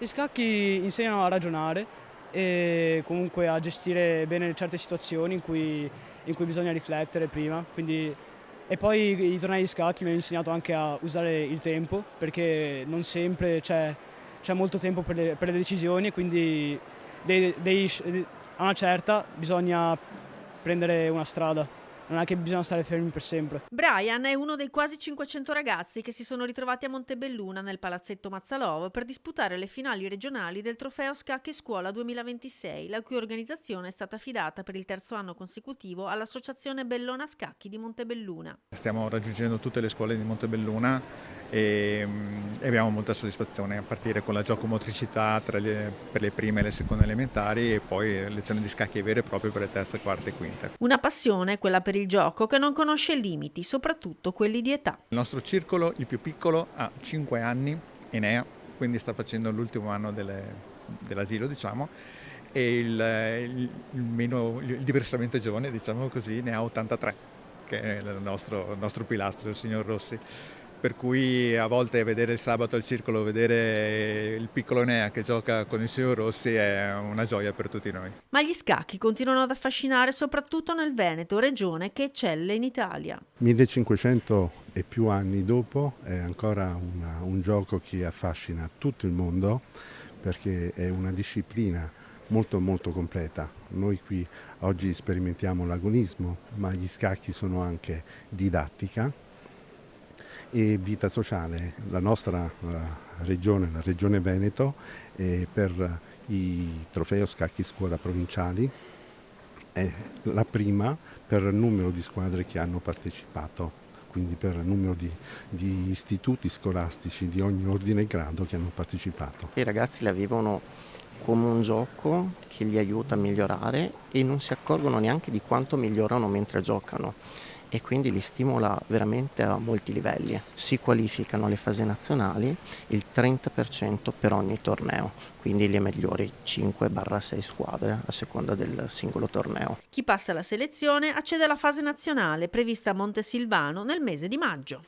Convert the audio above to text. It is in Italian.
Gli scacchi insegnano a ragionare e comunque a gestire bene certe situazioni in cui bisogna riflettere prima. E poi i tornei di scacchi mi hanno insegnato anche a usare il tempo, perché non sempre c'è molto tempo per le decisioni, e quindi a una certa bisogna prendere una strada, non è che bisogna stare fermi per sempre. Brian è uno dei quasi 500 ragazzi che si sono ritrovati a Montebelluna nel palazzetto Mazzalov per disputare le finali regionali del trofeo Scacchi Scuola 2026, la cui organizzazione è stata affidata per il terzo anno consecutivo all'Associazione Bellona Scacchi di Montebelluna. Stiamo raggiungendo tutte le scuole di Montebelluna e abbiamo molta soddisfazione, a partire con la giocomotricità per le prime e le seconde elementari, e poi lezioni di scacchi vere e proprie per le terze, quarte e quinte. Una passione, quella per il gioco, che non conosce limiti, soprattutto quelli di età. Il nostro circolo, il più piccolo, ha 5 anni, Enea, quindi sta facendo l'ultimo anno dell'asilo, diciamo, e il diversamente giovane, diciamo così, ne ha 83, che è il nostro pilastro, il signor Rossi. Per cui a volte vedere il sabato al circolo, vedere il piccolo Nea che gioca con il signor Rossi è una gioia per tutti noi. Ma gli scacchi continuano ad affascinare soprattutto nel Veneto, regione che eccelle in Italia. 1500 e più anni dopo è ancora un gioco che affascina tutto il mondo, perché è una disciplina molto molto completa. Noi qui oggi sperimentiamo l'agonismo, ma gli scacchi sono anche didattica e vita sociale. La nostra regione, la regione Veneto, per i trofei scacchi scuola provinciali è la prima per numero di squadre che hanno partecipato, quindi per numero di istituti scolastici di ogni ordine e grado che hanno partecipato. I ragazzi la vivono come un gioco che li aiuta a migliorare e non si accorgono neanche di quanto migliorano mentre giocano, e quindi li stimola veramente a molti livelli. Si qualificano alle fasi nazionali il 30% per ogni torneo, quindi le migliori 5-6 squadre a seconda del singolo torneo. Chi passa la selezione accede alla fase nazionale prevista a Montesilvano nel mese di maggio.